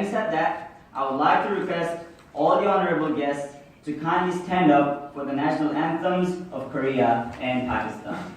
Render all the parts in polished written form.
having said that, I would like to request all the honorable guests to kindly stand up for the national anthems of Korea and Pakistan.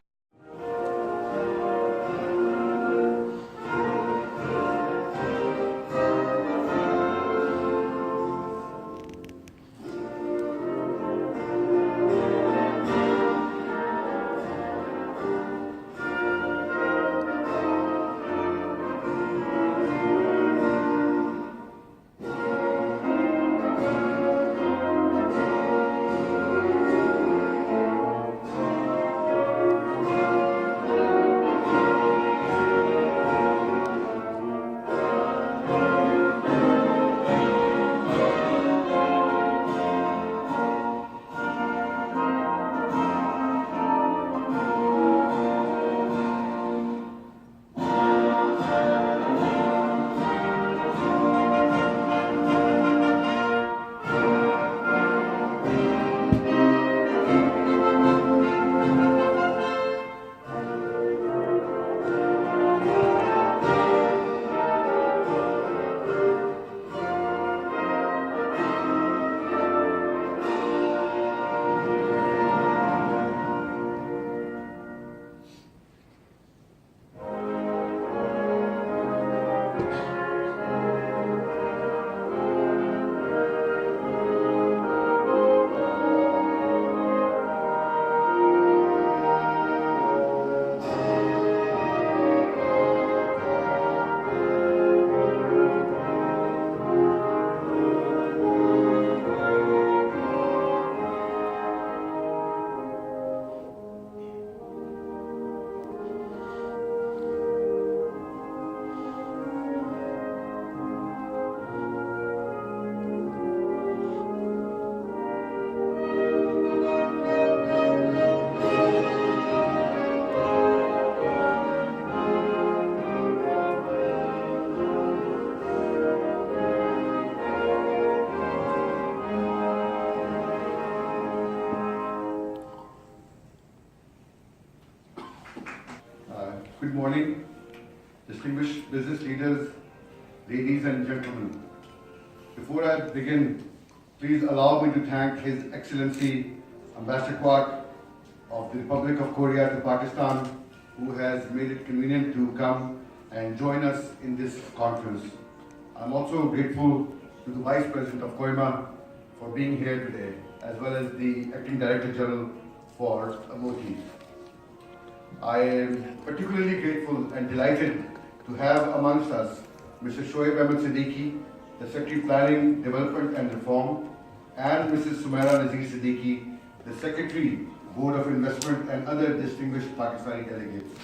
Good morning, distinguished business leaders, ladies and gentlemen. Before I begin, please allow me to thank His Excellency Ambassador Kwok of the Republic of Korea to Pakistan, who has made it convenient to come and join us in this conference. I'm also grateful to the Vice President of COIMA for being here today, as well as the Acting Director General for MOT. I am particularly grateful and delighted to have amongst us Mr. Shoaib Ahmed Siddiqui, the Secretary Planning, Development and Reform, and Mrs. Sumaira Nazir Siddiqui, the Secretary, Board of Investment and other distinguished Pakistani delegates.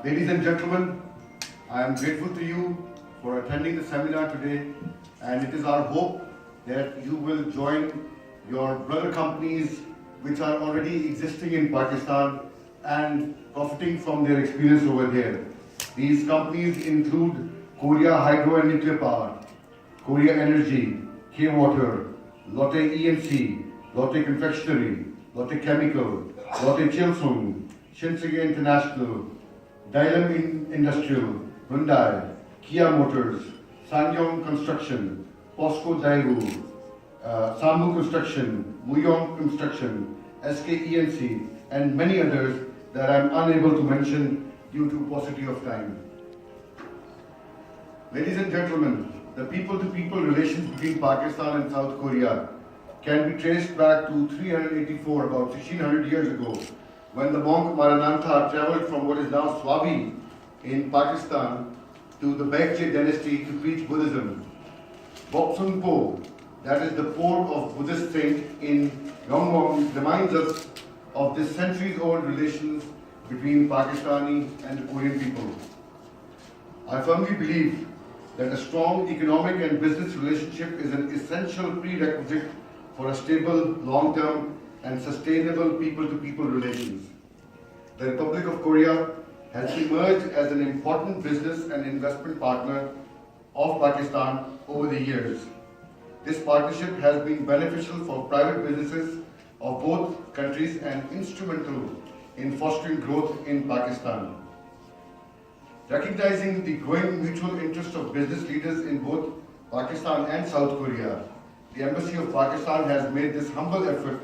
Ladies and gentlemen, I am grateful to you for attending the seminar today, and it is our hope that you will join your brother companies which are already existing in Pakistan and profiting from their experience over there. These companies include Korea Hydro and Nuclear Power, Korea Energy, K-Water, Lotte EMC, Lotte Confectionery, Lotte Chemical, Lotte Chilsung, Shinsegae International, Dailam Industrial, Hyundai, Kia Motors, Sanyong Construction, POSCO Daewoo, Sambu Construction, Muyong Construction, SK ENC, and many others that I am unable to mention due to paucity of time. Ladies and gentlemen, the people-to-people relations between Pakistan and South Korea can be traced back to 384, about 1600 years ago, when the monk Maranatha traveled from what is now Swabi in Pakistan to the Baekje dynasty to preach Buddhism. Boksun Po, that is the port of Buddhist saint in Yongwon, reminds us of this centuries-old relations between Pakistani and the Korean people. I firmly believe that a strong economic and business relationship is an essential prerequisite for a stable, long-term and sustainable people-to-people relations. The Republic of Korea has emerged as an important business and investment partner of Pakistan over the years. This partnership has been beneficial for private businesses of both countries and instrumental in fostering growth in Pakistan. Recognizing the growing mutual interest of business leaders in both Pakistan and South Korea, the Embassy of Pakistan has made this humble effort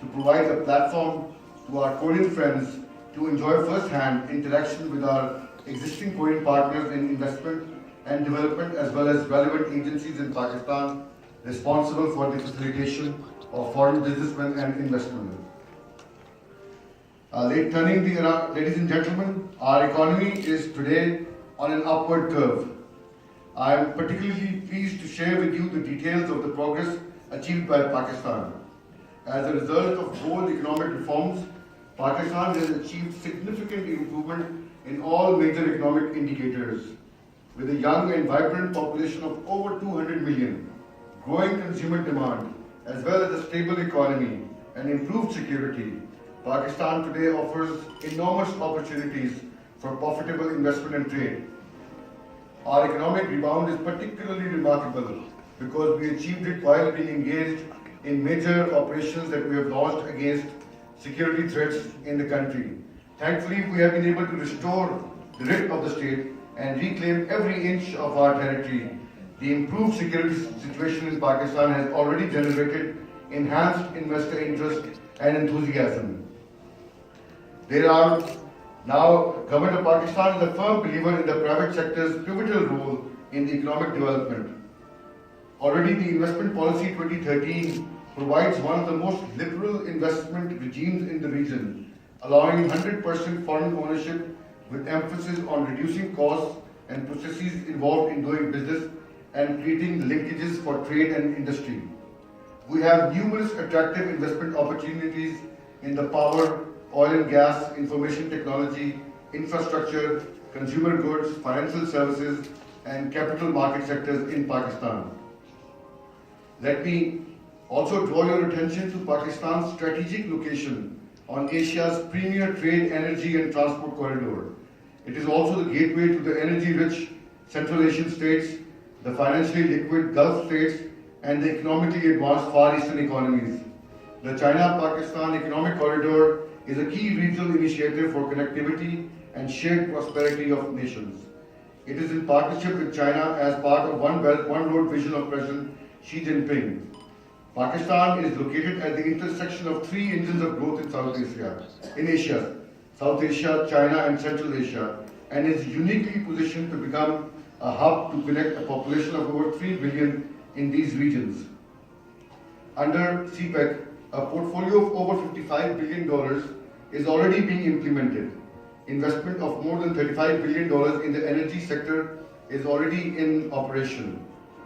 to provide a platform to our Korean friends to enjoy first-hand interaction with our existing Korean partners in investment and development, as well as relevant agencies in Pakistan responsible for the facilitation of foreign businessmen and investment. Ladies and gentlemen, our economy is today on an upward curve. I am particularly pleased to share with you the details of the progress achieved by Pakistan. As a result of bold economic reforms, Pakistan has achieved significant improvement in all major economic indicators. With a young and vibrant population of over 200 million, growing consumer demand, as well as a stable economy and improved security, Pakistan today offers enormous opportunities for profitable investment and trade. Our economic rebound is particularly remarkable because we achieved it while being engaged in major operations that we have launched against security threats in the country. Thankfully, we have been able to restore the writ of the state and reclaim every inch of our territory. The improved security situation in Pakistan has already generated enhanced investor interest and enthusiasm. Government of Pakistan is a firm believer in the private sector's pivotal role in the economic development. Already the Investment Policy 2013 provides one of the most liberal investment regimes in the region, allowing 100% foreign ownership with emphasis on reducing costs and processes involved in doing business and creating linkages for trade and industry. We have numerous attractive investment opportunities in the power, oil and gas, information technology, infrastructure, consumer goods, financial services, and capital market sectors in Pakistan. Let me also draw your attention to Pakistan's strategic location on Asia's premier trade, energy, and transport corridor. It is also the gateway to the energy-rich Central Asian states, the financially liquid Gulf states, and the economically advanced Far Eastern economies. The China-Pakistan Economic Corridor is a key regional initiative for connectivity and shared prosperity of nations. It is in partnership with China as part of One Belt, One Road vision of President Xi Jinping. Pakistan is located at the intersection of three engines of growth in Asia, South Asia, China, and Central Asia, and is uniquely positioned to become a hub to connect a population of over 3 billion in these regions. Under CPEC, a portfolio of over $55 billion is already being implemented. Investment of more than $35 billion in the energy sector is already in operation.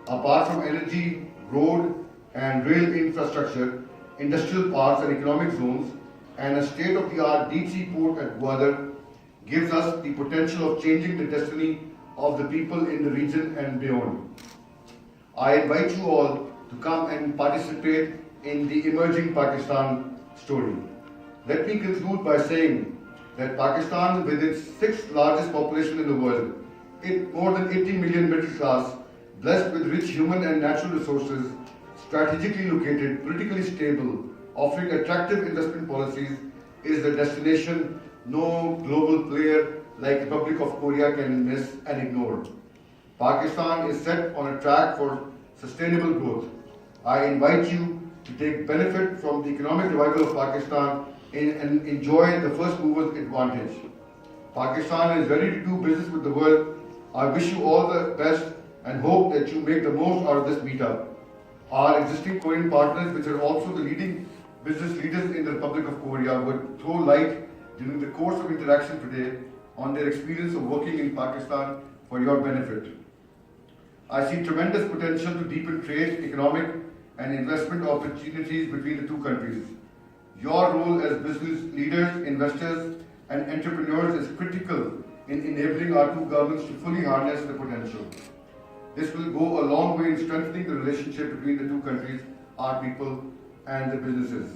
Apart from energy, road and rail infrastructure, industrial parks and economic zones, and a state-of-the-art deep-sea port at Gwadar gives us the potential of changing the destiny of the people in the region and beyond. I invite you all to come and participate in the emerging Pakistan story. Let me conclude by saying that Pakistan, with its sixth largest population in the world, more than 80 million middle class, blessed with rich human and natural resources, strategically located, politically stable, offering attractive investment policies, is the destination no global player like Republic of Korea can miss and ignore. Pakistan is set on a track for sustainable growth. I invite you to take benefit from the economic revival of Pakistan and enjoy the first mover's advantage. Pakistan is ready to do business with the world. I wish you all the best and hope that you make the most out of this meetup. Our existing Korean partners, which are also the leading business leaders in the Republic of Korea, would throw light during the course of interaction today on their experience of working in Pakistan for your benefit. I see tremendous potential to deepen trade, economic, and investment opportunities between the two countries. Your role as business leaders, investors, and entrepreneurs is critical in enabling our two governments to fully harness the potential. This will go a long way in strengthening the relationship between the two countries, our people, and the businesses.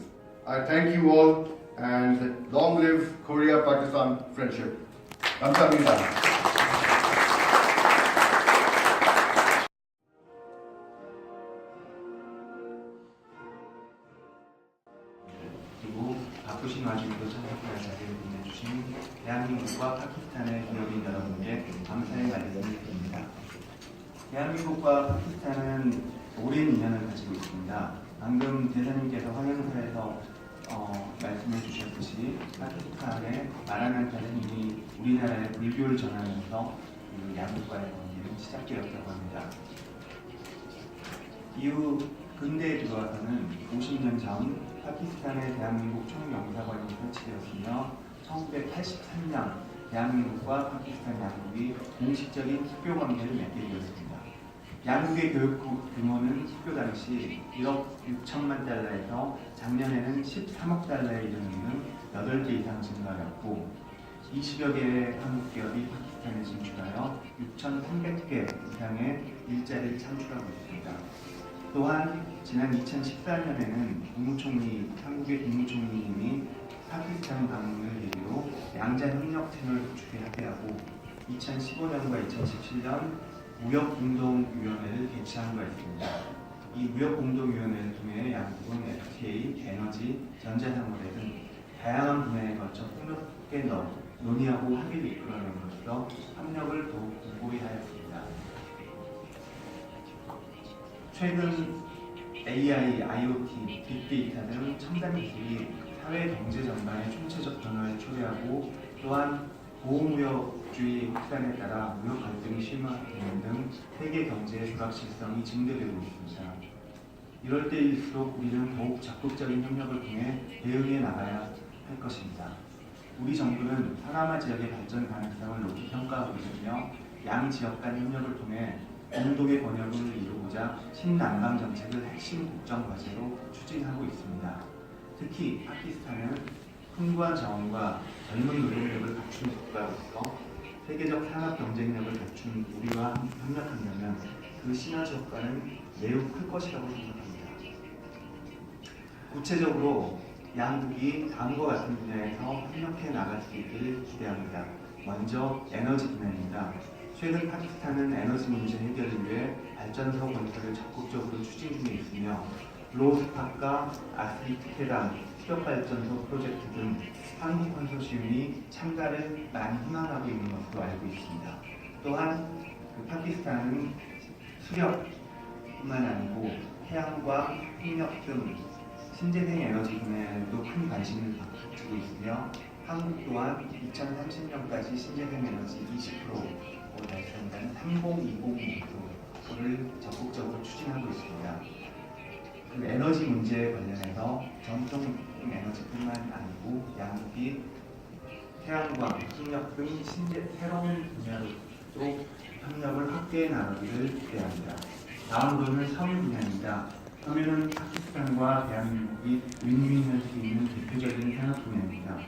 I thank you all, and long live Korea-Pakistan friendship. Kamsahamnida. 그리고 바쁘신 와중에도 참석할 자리를 빛내주신 대한민국과 파키스탄의 기업인 여러분께 대한민국과 파키스탄은 오랜 인연을 가지고 있습니다. 방금 대사님께서 환영사에서 말씀해 주셨듯이 파키스탄의 마라난타는 이미 우리나라의 불교를 전하면서 양국과의 관계는 시작되었다고 합니다. 이후 근대에 들어와서는 50년 전 파키스탄의 대한민국 총영사관이 설치되었으며 1983년 대한민국과 파키스탄 양국이 공식적인 국교 관계를 맺게 되었습니다. 양국의 교육 규모는 국교 당시 1억 6천만 달러에서 작년에는 13억 달러에 이르는 8배 이상 증가하였고 20여 개의 한국 기업이 파키스탄에 진출하여 6,300개 이상의 일자리를 창출하고 있습니다. 또한 지난 2014년에는 한국의 국무총리님이 파키스탄 방문을 계기로 양자협력 채널 구축에 합의하고 2015년과 2017년 무역공동위원회를 개최한 바 있습니다. 이 무역공동위원회를 통해 양국은 FTA, 에너지, 전자산업에 등 다양한 분야에 걸쳐 폭넓게 논의하고 합의를 이끌어냄으로써 협력을 더욱 공고히 하였습니다. 최근 AI, IoT, 빅데이터 등 첨단 기술이 사회 경제 전반에 총체적 변화를 초래하고 또한 보호무역주의 확산에 따라 무역 갈등이 심화되는 등 세계 경제의 불확실성이 증대되고 있습니다. 이럴 때일수록 우리는 더욱 적극적인 협력을 통해 대응해 나가야 할 것입니다. 우리 정부는 파나마 지역의 발전 가능성을 높이 평가하고 있으며 양 지역 간 협력을 통해 공동의 번영을 이루고자 신남방 정책을 핵심 국정 과제로 추진하고 있습니다. 특히 파키스탄은 풍부한 자원과 젊은 노동력을 갖춘 국가로서 세계적 산업 경쟁력을 갖춘 우리와 협력한다면 그 시너지 효과는 매우 클 것이라고 생각합니다. 구체적으로 양국이 다음과 같은 분야에서 협력해 나갈 수 있기를 기대합니다. 먼저 에너지 분야입니다. 최근 파키스탄은 에너지 문제 해결을 위해 발전소 건설을 적극적으로 추진 중에 있으며 로스팍과 아스리테단 수력발전소 프로젝트 등 한국 컨소시엄이 참가를 많이 희망하고 있는 것으로 알고 있습니다. 또한 파키스탄은 수력뿐만 아니고 태양광, 풍력 등 신재생 에너지 분야에도 큰 관심을 갖고 있으며 한국 또한 2030년까지 신재생 에너지 20%를 달성한 3020 목표를 적극적으로 추진하고 있습니다. 그 에너지 문제에 관련해서 전통 에너지뿐만 아니고 양국이 태양광, 풍력 등 새로운 분야로도 협력을 확대해 나가기를 기대합니다. 다음으로는 섬유 분야입니다. 섬유는 파키스탄과 대한민국이 윈윈할 수 있는 대표적인 산업 분야입니다.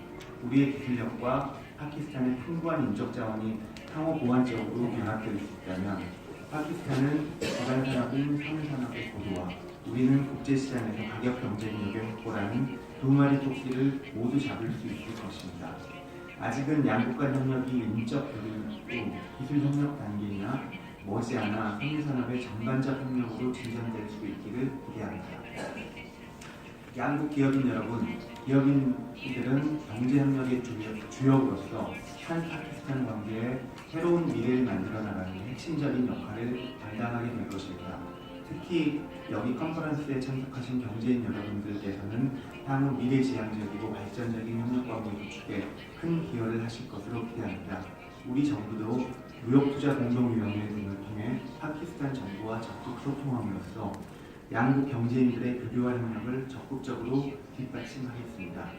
우리의 기술력과 파키스탄의 풍부한 인적 자원이 상호 보완적으로 결합될 수 있다면 파키스탄은 기반 산업인 섬유 산업의 고도화, 우리는 국제시장에서 가격 경쟁력의 확보라는 두 마리 토끼를 모두 잡을 수 있을 것입니다. 아직은 양국 간 협력이 인적 교류로 기술 협력 단계이나 머지않아 섬유산업의 전반적 협력으로 진전될 수 있기를 기대합니다. 양국 기업인 여러분, 기업인들은 경제협력의 주역으로서 한 파키스탄 관계에 새로운 미래를 만들어 나가는 핵심적인 역할을 담당하게 될 것입니다. 특히 여기 컨퍼런스에 참석하신 경제인 여러분들께서는 향후 미래지향적이고 발전적인 협력관계 구축에 큰 기여를 하실 것으로 기대합니다. 우리 정부도 무역투자공동위원회 등을 통해 파키스탄 정부와 적극 소통함으로써 양국 경제인들의 교류와 협력을 적극적으로 뒷받침하겠습니다.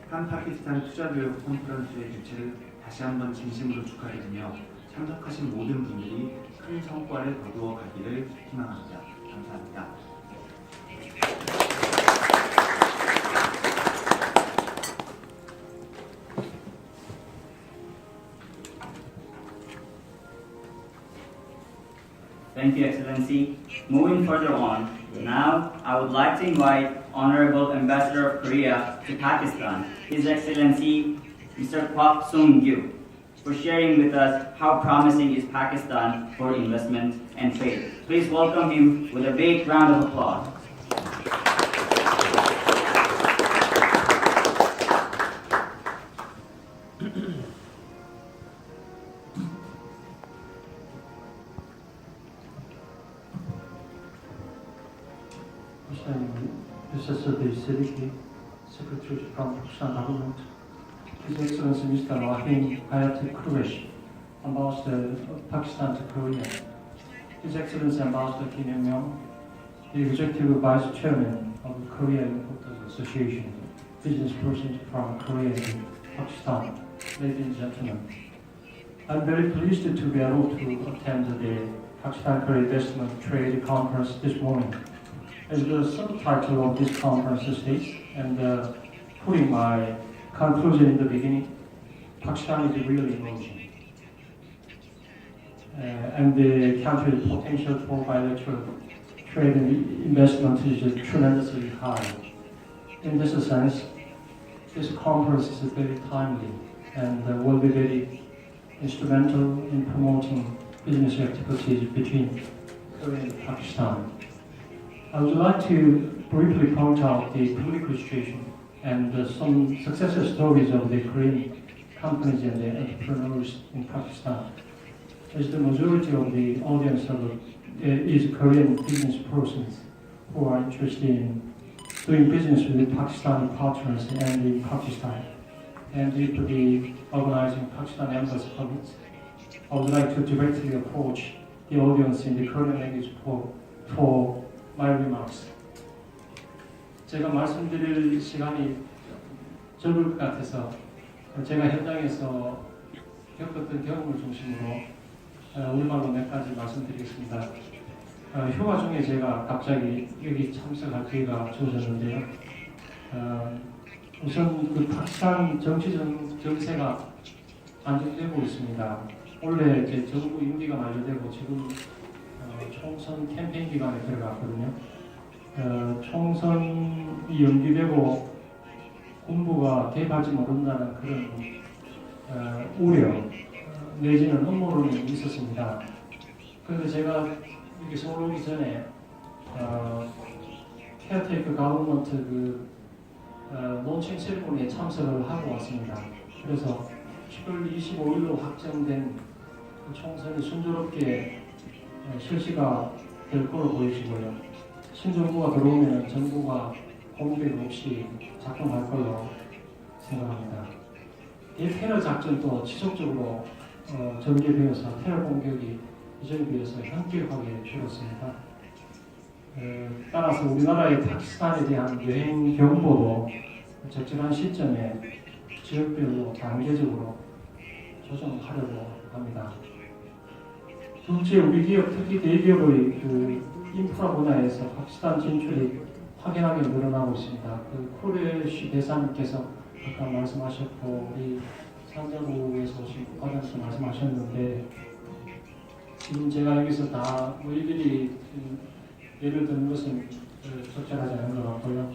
한 파키스탄 투자교육 컨퍼런스의 개최를 다시 한번 진심으로 축하드리며 참석하신 모든 분들이 큰 성과를 거두어 가기를 희망합니다. 감사합니다. Thank you, Excellency. Moving further on, now I would like to invite Honorable Ambassador of Korea to Pakistan, His Excellency Mr. Kwak Sung-gyu, for sharing with us how promising is Pakistan for investment and trade. Please welcome him with a big round of applause. Mr. Siddiqui, Secretary from Pakistan Government, His Excellency Mr. Rahim Hayati Qureshi, Ambassador of Pakistan to Korea, His Excellency Ambassador Kim Young-myung, the Executive Vice Chairman of the Korea Importers Association, business persons from Korea and Pakistan, ladies and gentlemen. I'm very pleased to be able to attend the Pakistan-Korea Investment Trade Conference this morning. As the subtitle of this conference states, and putting my conclusion in the beginning, Pakistan is really emerging. And the country's potential for bilateral trade and investment is tremendously high. In this sense, this conference is very timely and will be very instrumental in promoting business activities between Korea and Pakistan. I would like to briefly point out the political situation and some success stories of the Korean companies and the entrepreneurs in Pakistan. As the majority of the audience is Korean business persons who are interested in doing business with the Pakistani partners and in Pakistan, and if the organizing Pakistan embassy permits, I would like to directly approach the audience in the Korean language for my remarks. 제가 말씀드릴 시간이 적을 것 같아서 제가 현장에서 겪었던 경험을 중심으로 우리말로 몇 가지 말씀드리겠습니다. 휴가 중에 제가 갑자기 여기 참석할 기회가 주어졌는데요. 우선 그 파키스탄 정치 정세가 안정되고 있습니다. 원래 이제 정부 임기가 만료되고 지금 총선 캠페인 기간에 들어갔거든요. 총선이 연기되고 군부가 개입하지 모른다는 그런 우려 내지는 음모론이 있었습니다. 그런데 제가 여기 서울 오기 전에 케어테이크 가버먼트 론칭 세리머니에 참석을 하고 왔습니다. 그래서 10월 25일로 확정된 총선이 순조롭게 실시가 될 거로 보여지고요. 신정부가 들어오면 정부가 공백 없이 작동할 걸로 생각합니다. 이 테러 작전도 지속적으로 전개되어서 테러 공격이 이전에 비해서 현격하게 줄었습니다. 따라서 우리나라의 파키스탄에 대한 여행 경보도 적절한 시점에 지역별로 단계적으로 조정하려고 합니다. 둘째, 우리 기업, 특히 대기업의 인프라 분야에서 파키스탄 진출이 확연하게 늘어나고 있습니다. 쿠레시 대사님께서 아까 말씀하셨고 우리 산자부에서 오신 국가장께서 말씀하셨는데 지금 제가 여기서 다 일일이 예를 드는 것은 적절하지 않은 것 같고요.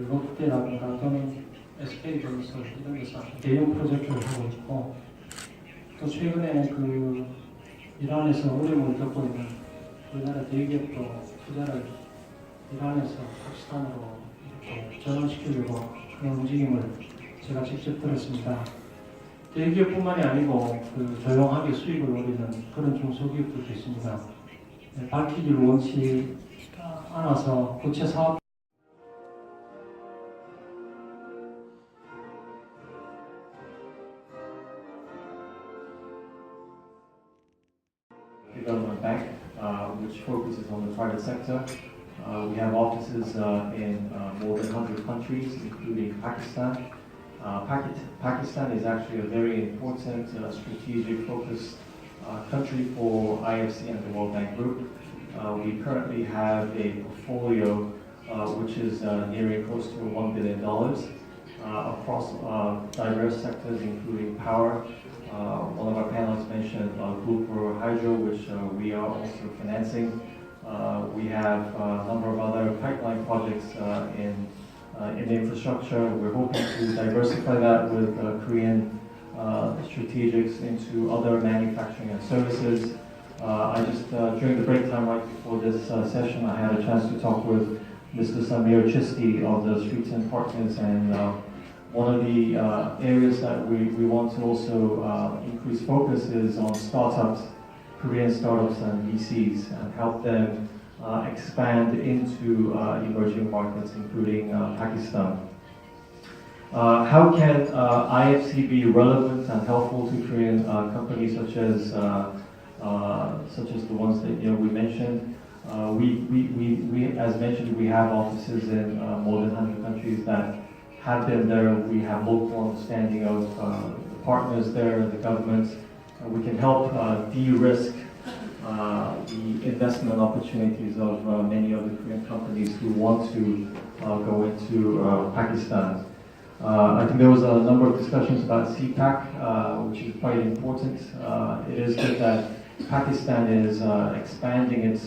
롯데라든가 또는 SK건설 이런 데서 대형 프로젝트를 하고 있고 또 최근에 이란에서 어려움을 겪고 있는 우리나라 대기업도 투자를 이란에서 파키스탄으로 이렇게 전환시키려고 그런 움직임을 제가 직접 들었습니다. 대기업뿐만이 아니고 조용하게 수익을 노리는 그런 중소기업들도 있습니다. 밝히기를 원치 않아서 구체 사업 Development Bank, which focuses on the private sector. We have offices in more than 100 countries, including Pakistan. Pakistan is actually a very important strategic focus country for IFC and the World Bank Group. We currently have a portfolio which is nearing close to $1 billion across diverse sectors, including power. One of our panelists mentioned Gulpur Hydro, which we are also financing. We have a number of other pipeline projects in infrastructure. We're hoping to diversify that with Korean strategics into other manufacturing and services. I just, during the break time right before this session, I had a chance to talk with Mr. Samir Chisti of the Streets and Partners, and one of the areas that we want to also increase focus is on startups, Korean startups and VCs, and help them expand into emerging markets, including Pakistan. How can IFC be relevant and helpful to Korean companies such as the ones that we mentioned? We, as mentioned, we have offices in more than 100 countries that have been there. We have local understanding of the partners there, the governments, and we can help de-risk the investment opportunities of many of the Korean companies who want to go into Pakistan. I think there was a number of discussions about CPAC, which is quite important. It is good that Pakistan is expanding its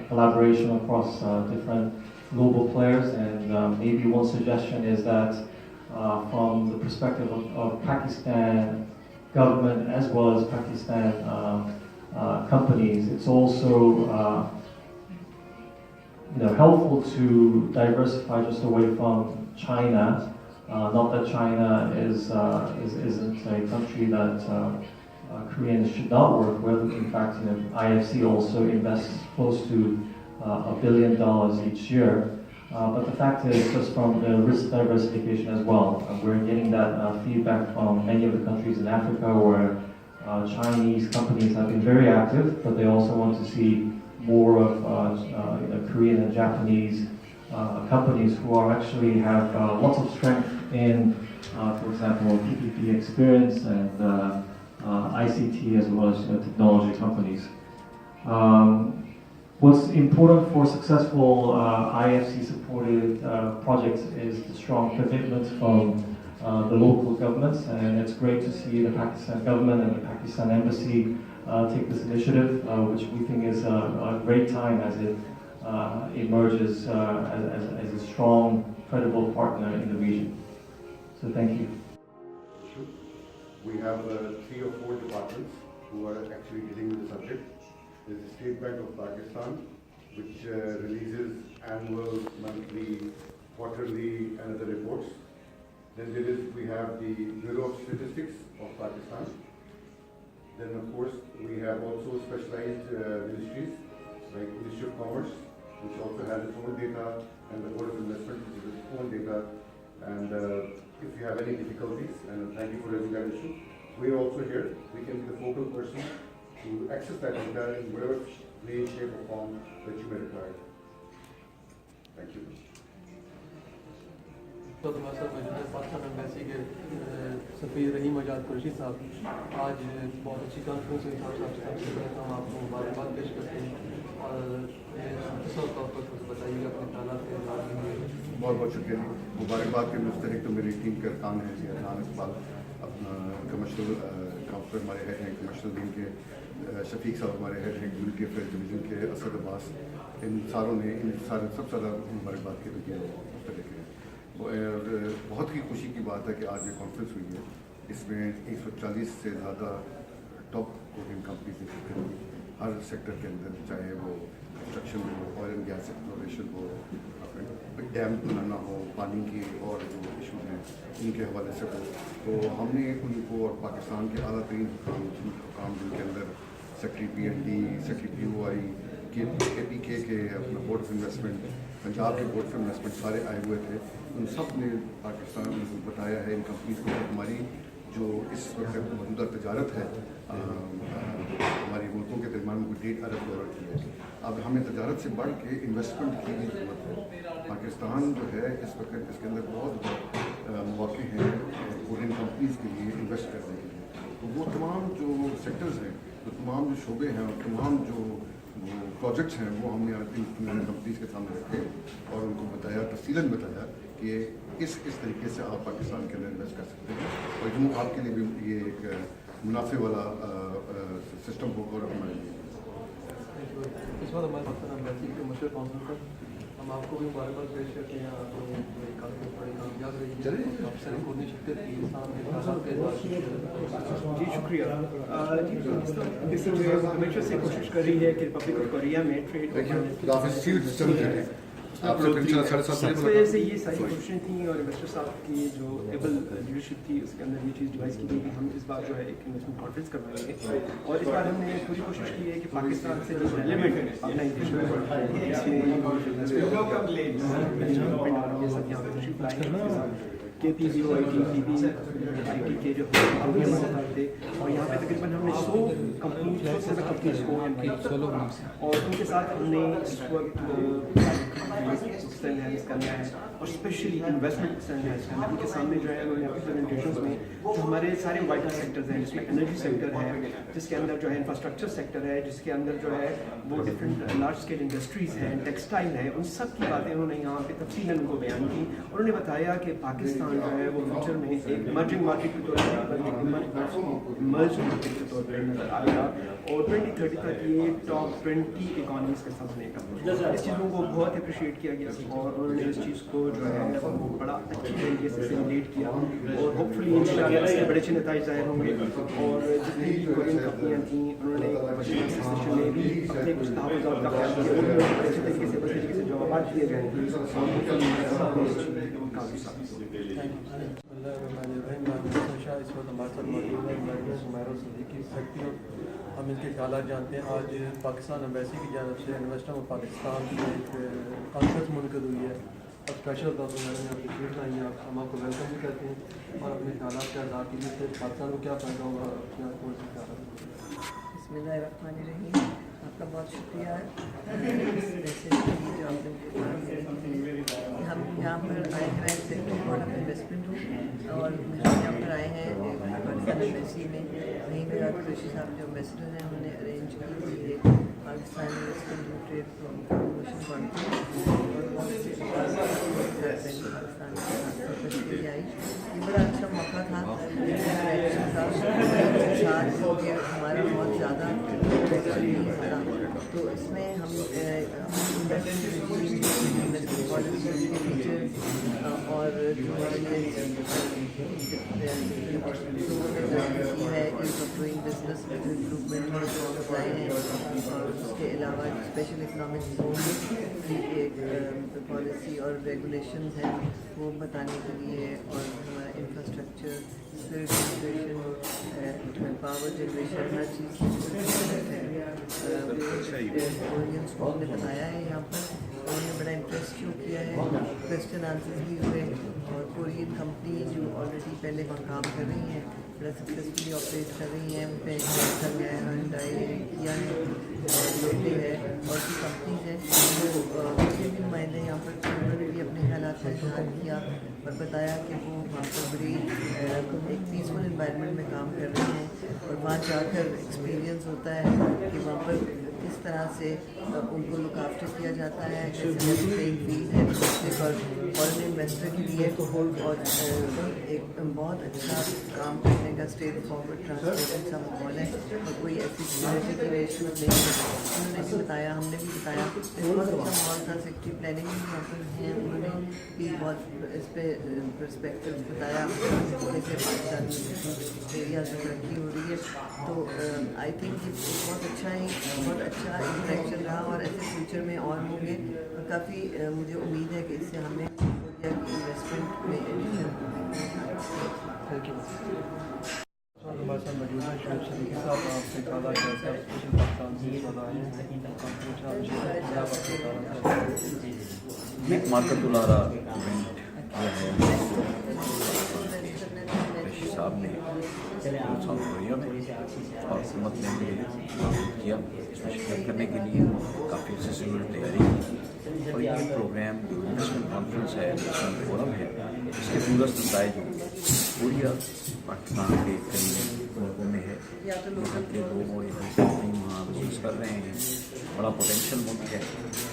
collaboration across different global players, and maybe one suggestion is that from the perspective of Pakistan government as well as Pakistan companies, it's also helpful to diversify just away from China. Not that China isn't a country that Koreans should not work with. In fact, IFC also invests close to $1 billion each year. But the fact is, just from the risk diversification as well, we're getting that feedback from many of the countries in Africa where Chinese companies have been very active, but they also want to see more of Korean and Japanese companies who are actually have lots of strength in, for example, PPP experience and ICT as well as technology companies. What's important for successful IFC-supported projects is the strong commitment from the local governments, and it's great to see the Pakistan government and the Pakistan embassy take this initiative, which we think is a great time as it emerges as a strong, credible partner in the region. So thank you. We have 3 or 4 departments who are actually dealing with the subject. There's the State Bank of Pakistan, which releases annual, monthly, quarterly, and other reports. Then we have the Bureau of Statistics of Pakistan. Then of course we have also specialized ministries like Ministry of Commerce, which also has its own data, and the Board of Investment, which is its own data. And if you have any difficulties, and thank you for raising that issue, we are also here. We can be the focal person to access that data in whatever way, shape, or form that you may require. Thank you. तो हमारे साथ मौजूद है Pakistan embassy के सफ़ीर रहीम आजाद कुरैशी साहब। आज बहुत अच्छी कॉन्फ्रेंस हुई साहब हम आपको मुबारकबाद पेश करते हैं और तौर पर कुछ बताइएगा अपने ख्यालात के बारे में। बहुत बहुत शुक्रिया। मुबारकबाद के मुस्तहिक तो मेरी टीम के अरकान हैं जी, अदनान इकबाल अपना कमर्शियल काउंसलर हमारे हेड हैं, कमर्शियल विंग के शफीक साहब हमारे हेड हैं, कम्युनिटी अफेयर डिवीजन के असद अब्बास, इन सारों ने इन सारे सबसे ज़्यादा मुबारकबाद के लिए मुस्तहिक हैं। और बहुत ही खुशी की बात है कि आज ये कॉन्फ्रेंस हुई है। इसमें 140 से ज़्यादा टॉप कोरियन कंपनीज ने शिरकत की, हर सेक्टर के अंदर, चाहे वो कंस्ट्रक्शन हो, ऑयल एंड गैस एक्सप्लोरेशन हो, डैम बनाना हो, पानी की और जो इशू हैं उनके हवाले से हो। तो हमने उनको और पाकिस्तान के आला तरीन काम जिनके अंदर secretary PND, secretary POI, KPK के अपना बोर्ड ऑफ इन्वेस्टमेंट, पंजाब के बोर्ड ऑफ इन्वेस्टमेंट सारे आए हुए थे। उन सब ने पाकिस्तान को बताया है इन कंपनीज को हमारी जो इस वक्त मौजूदा तजारत है हमारी मुल्कों के दरमियान में 1.5 अरब डॉलर की है। अब हमें तजारत से बढ़ के इन्वेस्टमेंट की भी ज़रूरत है। पाकिस्तान जो है इस वक्त इसके अंदर बहुत मौके हैं कोरियन कंपनीज़ के लिए इन्वेस्ट करने के लिए। तो वो तमाम जो सेक्टर्स हैं, तो तमाम जो शोबे हैं और तमाम जो प्रोजेक्ट्स हैं वो हमने इन कंपनीज़ के सामने रखे और उनको बताया, तफसीलन बताया कि इस तरीके से आप पाकिस्तान के अंदर इन्वेस्ट कर सकते हैं और यूँ आपके लिए भी ये एक मुनाफे वाला सिस्टम होगा और हमारे लिए। इस बार हमारे पाकिस्तान एम्बेसी के मशहूर काउंसिल हम आपको भी मुबारकबाद पेश करते हैं। आप काफ़ी बड़ी कामयाब रही है, आपसे रिकॉर्ड नहीं शिरकत की जी शुक्रिया। हमेशा से कोशिश कर रही है कि रिपब्लिक ऑफ कोरिया में ट्रेड आप लोग 7:30 इस वजह से ये सारी कोशिशें थी और इन्वेस्टर साहब की जो एबल लीडरशिप थी उसके अंदर ये चीज़ डिवाइस की गई कि हम इस बार जो है एक इन्वेस्टमेंट कॉन्फ्रेंस करवाएंगे और इस बार हमने पूरी कोशिश की है कि पाकिस्तान से जो रेलेवेंट अपना IT के जो थे और यहाँ पे तकरीबन हमने 100 कंपनीज को और उनके साथ हमने इस वक्त एनहांस करना है और स्पेशली इन्वेस्टमेंट एनहांस करना है। उनके सामने जो है उन्होंने अपनी प्रेजेंटेशंस में जो हमारे सारे वाइटल सेक्टर्स हैं जिसमें एनर्जी सेक्टर है, जिसके अंदर जो है इंफ्रास्ट्रक्चर सेक्टर है, जिसके अंदर जो है वो डिफरेंट लार्ज स्केल इंडस्ट्रीज़ हैं, टेक्सटाइल है, उन सब की बातें उन्होंने यहाँ पे तफसीलन उनको बयान की। उन्होंने बताया कि पाकिस्तान जो है वो फ्यूचर में एक इमर्जिंग मार्केट के तौर पर इमर्ज मार्केट के तौर पर नजर आएगा और 2030 तक ये टॉप 20 इकॉनमीज के साथ बनेगा। इस चीज़ों को बहुत अप्रिशिएट किया गया और उन्होंने इस चीज़ को जो है बड़ा अच्छी तरीके से सिमुलेट किया और होपफुली इंशाल्लाह इसके बड़े अच्छे नतीजे ज़ाहिर होंगे। और जितनी भी कोरियन कंपनियाँ थी उन्होंने सेशन में भी अपने कुछ तहफ़्फ़ुज़ात का ख्याल किया और बड़े अच्छे तरीके से बस तरीके से जवाब दिए गए काफ़ी साफ। इस वक्त हमारे साथ मौजूद है मैं सुमैर सिद्दीकी सेक्रेटरी। हम इनके ख्यालात जानते हैं। आज पाकिस्तान एम्बेसी की जानब से इन्वेस्टर ऑफ पाकिस्तान की एक कॉन्फ्रेंस मुनक़िद हुई है और स्पेशल तौर पर मैंने अप्रिशिएट आई हैं। हम आपको वेलकम भी करते हैं और अपने ख्यालात के आज़ाद के लिए पाकिस्तान को क्या फ़ायदा होगा अपने आप को बिस्मिल्लाहिर्रहमानिर्रहीम। आपका बहुत शुक्रिया जो आपने हम यहाँ पर आए हैं सेक्रेटरी बोर्ड ऑफ इन्वेस्टमेंट हूँ और हम यहाँ पर आए हैं पाकिस्तान एम्बेसी में। वहीं मेरा कुरैशी साहब जो एम्बेसडर हैं उन्होंने अरेंज की थी एक Pakistan investment trade promotion conference और बहुत से पाकिस्तान की आई। ये बड़ा अच्छा मौका था क्योंकि हमारा बहुत ज़्यादा तो इसमें हम पॉलिसी के फीचर्स और है डूइंग बिजनेस इम्प्रूवमेंट बताए हैं और उसके अलावा स्पेशल इकनॉमिक जोन की एक पॉलिसी और रेगुलेशंस हैं वो बताने के लिए और हमारा इंफ्रास्ट्रक्चर पावर जनरेशन हर चीज़ ने बताया है। यहाँ पर उन्होंने बड़ा इंटरेस्ट शो किया है, क्वेश्चन आंसर्स भी हुए और कोरियन कंपनी जो ऑलरेडी पहले वहाँ काम कर रही हैं बड़ा सक्सेसफुली ऑपरेट कर रही हैं। उन पर सैमसंग है, Hyundai है, Kia है और लोटे है और भी कंपनीज हैं तो उसके भी नुमाइंदे यहाँ पर उन्होंने भी अपने हालात का इजहार किया और बताया कि वो वहाँ पर बड़ी एक पीसफुल इन्वायरमेंट में काम कर रहे हैं और वहाँ जाकर एक्सपीरियंस होता है कि वहाँ पर किस तरह से उनको लुक आफ्टर किया जाता है, कैसे फील्ड है फॉरेन इन्वेस्टर के लिए और एक बहुत अच्छा काम करने का स्ट्रेट फॉरवर्ड ट्रांसपेरेंट सा माहौल है और कोई ऐसी सिक्योरिटी के इशूज़ नहीं है। उन्होंने भी बताया, हमने भी बताया बहुत अच्छा माहौल था। सेक्रेटरी प्लानिंग में यहाँ पर हैं, उन्होंने भी बहुत इस पर पर्सपेक्टिव बताया कैसे पाकिस्तान एरिया से तरक्की हो रही है। तो आई थिंक ये बहुत अच्छा है, बहुत अच्छा इंटरेक्शन रहा और ऐसे फ्यूचर में और होंगे और काफ़ी मुझे उम्मीद है कि इससे हमें कोरिया की इन्वेस्टमेंट में एडिशन। Thank you. हमारे साथ मौजूद है शोएब सिद्दीकी साहब। आपसे ख्याल स्पेशल पाकिस्तान से एक मार्कतुलारा साहब ने साउथ कोरिया में और हुकूमत ने किया इसमें शिरकत करने के लिए काफ़ी अच्छे से तैयारी की और ये प्रोग्राम जो इन्वेस्टमेंट कॉन्फ्रेंस है, इन्वेस्टमेंट फोरम है, इसके दूरस्थ नताइज कोरिया पाकिस्तान के करीब मुल्कों में है। यहाँ के लोग और वहाँ बिजनेस कर रहे हैं, बड़ा पोटेंशियल मुल्क है,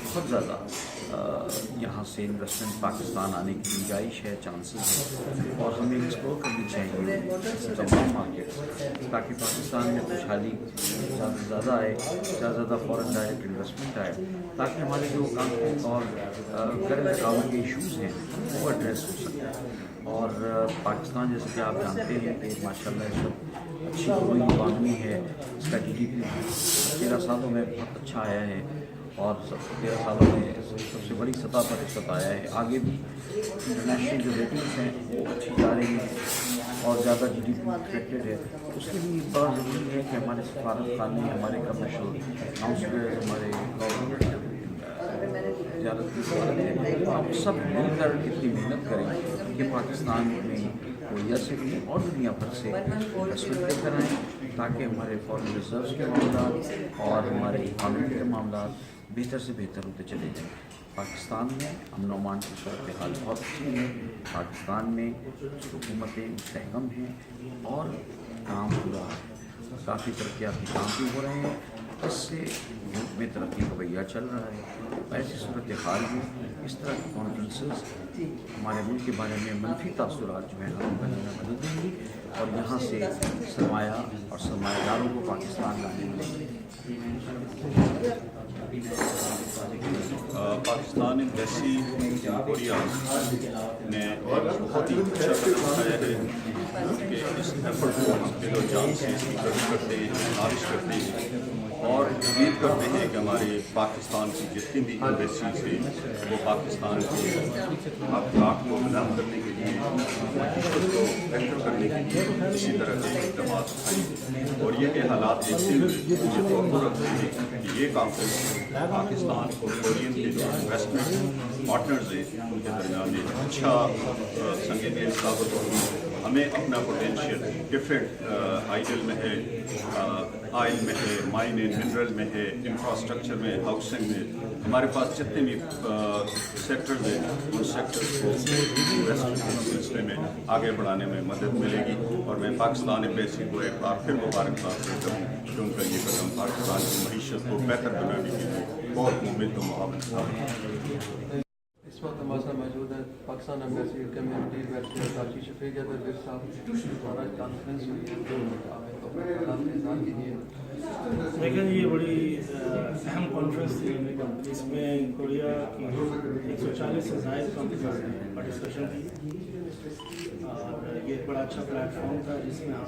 बहुत ज़्यादा यहाँ से इन्वेस्टमेंट पाकिस्तान आने की गुंजाइश है, चांसेस है और हमें एक्सप्लोर करनी चाहिए तमाम मार्केट ताकि पाकिस्तान में खुशहाली ज़्यादा से ज़्यादा आए, ज़्यादा फॉरेन डायरेक्ट इन्वेस्टमेंट आए ताकि हमारे जो कानून और करंट अकाउंट के इशूज़ हैं वो एड्रेस हो सकें। और पाकिस्तान जैसे कि आप जानते हैं कि माशाल्लाह इस वक्त अच्छी ग्रोइंग इकॉनमी है, इसका GDP 13 सालों में बहुत अच्छा आया है और 13 सालों में सबसे बड़ी सतह पर रिश्वत आया है। आगे भी इंटरनेशनल जो रेटिंग्स हैं वो अच्छी जा रही हैं और ज़्यादा GDP एक्सपेक्टेड है। उसके लिए बड़ा ज़रूरी है कि हमारे सफारत खाने, हमारे कमर्शल काउंसलर, हमारे गवर्नमेंट आप सब मिलकर इतनी मेहनत करें कि पाकिस्तान में कोरिया से भी और दुनिया भर से इन्वेस्टमेंट लेकर आएँ, ताकि हमारे फॉरेन रिजर्व्स के मामला और हमारे इकॉनमी के मामला बेहतर से बेहतर होते चले जाएँ। पाकिस्तान में अमन और अमान की सूरत हाल बहुत अच्छी है। पाकिस्तान में हुकूमतें मुस्तहकम हैं और काम पूरा काफ़ी तरक्याती काम भी हो रहे हैं। इससे मुल्क में तरक्की का पहिया चल रहा है। ऐसी सूरत हाल में इस तरह की कॉन्फ्रेंसेस हमारे मुल्क के बारे में मनफी तासुरात जो है हम बनने में मदद देंगी और यहाँ से सरमाया और सरमायादारों को पाकिस्तान लाने में पाकिस्तान एम्बेसी कोरिया ने बहुत ही अच्छा कदम उठाया है कि इस एफर्ट को हम दिलो जान से करते हैं, नारिश करते हैं और उम्मीद करते हैं कि हमारे पाकिस्तान की जितनी भी एम्बेसीज हैं वो पाकिस्तान के हालात को बदनाम करने के लिए को बेहतर करने के लिए इसी तरह के इकदाम उठाएँ। और ये के हालात देखते हुए मुझे बहुत रखते हैं कि ये कॉन्फ्रेंस पाकिस्तान और कोरियन के जो इन्वेस्टमेंट पार्टनर्स हैं उनके दरमियान एक अच्छा संग मेल साबित होगी। हमें अपना पोटेंशियल डिफरेंट आइडल में है, ऑयल में है, माइन एंड मिनरल में है, इंफ्रास्ट्रक्चर में, हाउसिंग में, हमारे पास जितने भी सेक्टर्स हैं उन सेक्टर्स को इन्वेस्टमेंट के सिलसिले में आगे बढ़ाने में मदद मिलेगी। और मैं पाकिस्तान एम्बेसी को एक बार फिर मुबारकबाद देता हूँ कि उनका ये कदम पाकिस्तान की मईशत को बेहतर बनाने के लिए बहुत मुमिद तो मुआवन साबित है। इस वक्त हमारे साथ मौजूद है पाकिस्तान एम्बेसी कम्युनिटी वेलफेयर काशी शफीक अदर साहब हमारा कॉन्फ्रेंस हुई है तो लेकिन ये बड़ी अहम कॉन्फ्रेंस थी जिसमें कोरिया की 140 से ज़ायद कंपनीज ने पार्टिसिपेशन की और ये एक बड़ा अच्छा प्लेटफॉर्म था जिसमें हम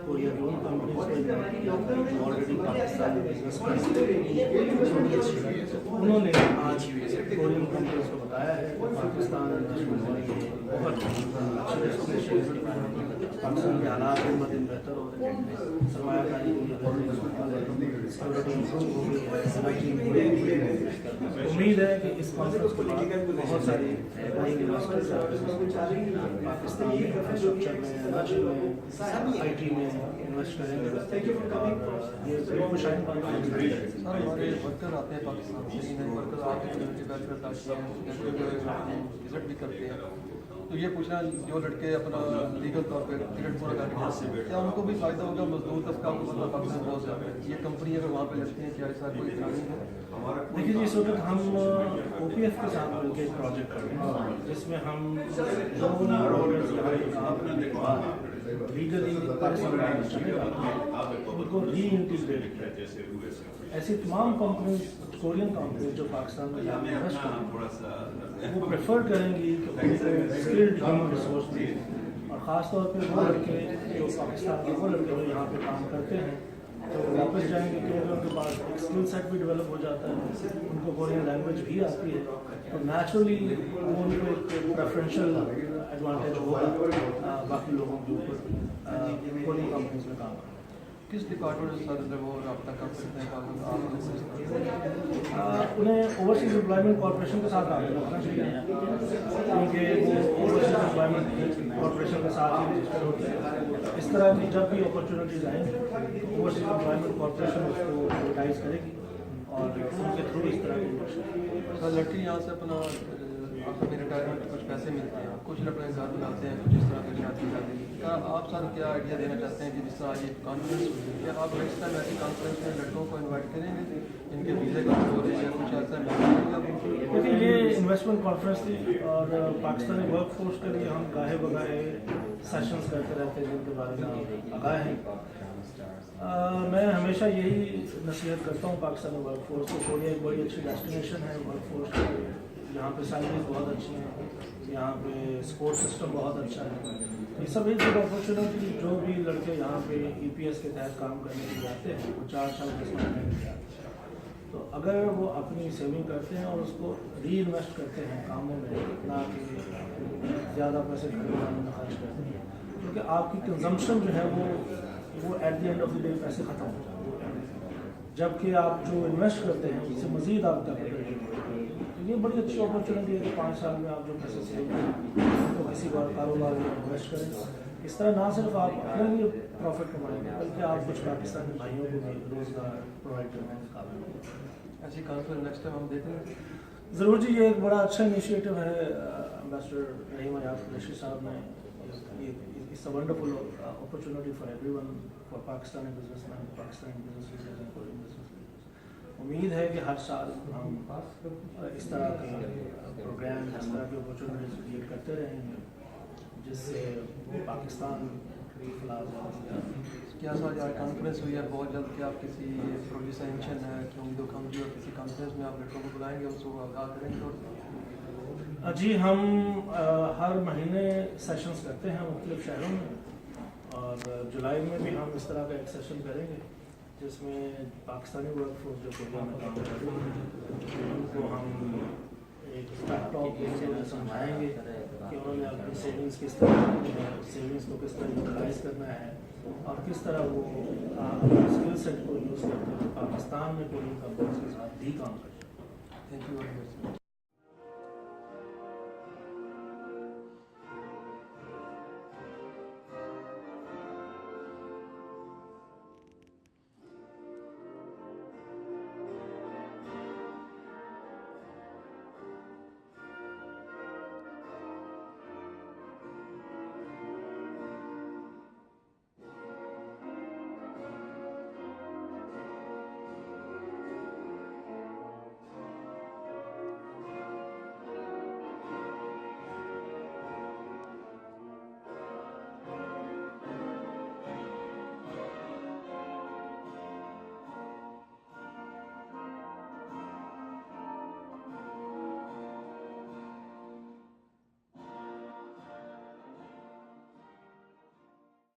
कोरिया की उन कंपनीज को ऑलरेडी पाकिस्तान में बिजनेस करते उन्होंने आज कोरियन कंपनीज को बताया है पाकिस्तान बहुत पाकिस्तान के हालात दिन ब दिन बेहतर हो रहे हैं, सरमायाकारी उम्मीद है कि इस कॉन्फ्रेंस के बाद बहुत सारी इन्वेस्टर्स पाकिस्तान इंफ्रास्ट्रक्चर में, एनर्जी में, IT में इन्वेस्ट करेंगे। ये शायद हमारे वर्कर आते हैं पाकिस्तान से, वर्कर आके कम्युनिटी वेलफेयर काशी विजिट भी करते हैं तो ये पूछना जो लड़के अपना लीगल तौर पर टिकट पूरा करके आते हैं क्या उनको भी फ़ायदा होगा? मजदूर तबका को मतलब पाकिस्तान बहुत ज़्यादा है, ये कंपनी अगर वहाँ पे लगती है क्या ऐसा कोई प्लानिंग है? देखिए इस वक्त हम OPF के साथ मिलकर एक प्रोजेक्ट कर रहे हैं जिसमें हम लीगली उनको री इंटीग्रेट करें। ऐसी तमाम कंपनी कोरियन कंपनी जो पाकिस्तान में जाकर इन्वेस्ट करेंगी वो प्रेफर करेंगी कि उनको स्किल्ड ह्यूमन रिसोर्स दें और ख़ासतौर पर वो लड़के जो पाकिस्तान के वो लड़के जो यहाँ पे काम करते हैं तो वापस जाएंगे क्योंकि उनके पास एक स्किल सेट भी डेवलप हो जाता है, उनको कोरियन लैंग्वेज भी आती है तो नेचुरली वो उनको एक प्रेफरेंशियल एडवांटेज होगा बाकी लोगों के ऊपर कोरियन कंपनीज में काम करना। किस डिपार्टमेंट से सर वो रब्ता कर सकते हैं उन्हें ओवरसीज एम्प्लॉयमेंट कॉर्पोरेशन के साथ आगे रखना चाहिए क्योंकि वो ओवरसीज एम्प्लॉयमेंट कॉर्पोरेशन के साथ ही रजिस्टर होते हैं। इस तरह की जब भी अपॉर्चुनिटीज आएंगी तो ओवरसीज एम्प्लॉयमेंट कॉर्पोरेशन उसको एडवर्टाइज करेगी और उनके थ्रू इस तरह की सर लड़की यहाँ से अपना अपने रिटायरमेंट कुछ पैसे मिलते हैं, कुछ अपने घर बनाते हैं, कुछ इस तरह की शादी करते हैं। क्या आप सर क्या आइडिया देना चाहते हैं कि जिस तरह ये कॉन्फ्रेंस क्या आप नेक्स्ट टाइम ऐसी कॉन्फ्रेंस में लड़कों को इन्वाइट करेंगे इनके वीज़े का स्टोरेज या कुछ ऐसा? देखिए ये इन्वेस्टमेंट कॉन्फ्रेंस थी और पाकिस्तानी वर्क फोर्स के लिए हम गाहे बगाहे सेशंस करते रहते हैं जिनके बारे में आगाह हैं। मैं हमेशा यही नसीहत करता हूँ पाकिस्तानी वर्क फोर्स को, कोरिया एक बड़ी अच्छी डेस्टिनेशन है वर्क फोर्स के लिए, यहाँ पे सैलरीज बहुत अच्छी हैं, यहाँ पे स्पोर्ट सिस्टम बहुत अच्छा है। ये सब एक गुड अपॉर्चुनिटी जो भी लड़के यहाँ पे EPS के तहत काम करने के लिए आते हैं वो 4 साल के समय में आते हैं। तो अगर वो अपनी सेविंग करते हैं और उसको री इन्वेस्ट करते हैं कामों में, ना कि ज़्यादा पैसे खरीदने में खर्च करते हैं, क्योंकि आपकी कंजम्पशन जो है वो at the end of the day पैसे ख़त्म हो जाते हैं, जबकि आप जो इन्वेस्ट करते हैं उससे मज़ीद आप कैपिटल तो ये बड़ी अच्छी अपॉर्चुनिटी है कि 5 साल में आप जो पैसे सेव करें तो किसी कारोबार में इन्वेस्ट करें। इस तरह ना सिर्फ आप अपने लिए प्रॉफिट कमाएंगे बल्कि आप कुछ पाकिस्तानी भाइयों को भी रोज़गार प्रोवाइड करने के काबिल होंगे। ऐसी काउंसिल नेक्स्ट टाइम हम देखेंगे। ज़रूर जी, ये एक बड़ा अच्छा इनिशिएटिव है एम्बेसडर रहीम हयात कुरैशी साहब ने। It's a wonderful opportunity for everyone, for Pakistani businessman, Pakistani business leaders and foreign business leaders. उम्मीद है कि हर साल हम इस तरह के प्रोग्राम, इस तरह की अपॉर्चुनिटीज क्रिएट करते रहेंगे जिससे पाकिस्तान की क्या सर आज कॉन्फ्रेंस हुई है बहुत जल्द कि आप किसी प्रोड्यूसर इंशन है कि उम्मीदों कम जी और किसी कॉन्फ्रेंस में आप लड़कों को बुलाएंगे, उसको आगाह करेंगे? जी, हम हर महीने सेशंस करते हैं मुख्तलिफ शहरों में, और जुलाई में भी हम इस तरह का एक सेशन करेंगे जिसमें पाकिस्तानी वर्कफोर्स जो कोरिया में काम कर रही है उनको हम एक टॉप समझाएंगे कि उन्होंने अपनी सेविंग्स किस तरह करनी है, सेविंग्स को किस तरह यूटिलाइज करना है और किस तरह वो अपने स्किल सेट को यूज़ करते हैं पाकिस्तान में कोरियन कंपनीज के साथ भी काम करते हैं। Thank you very much.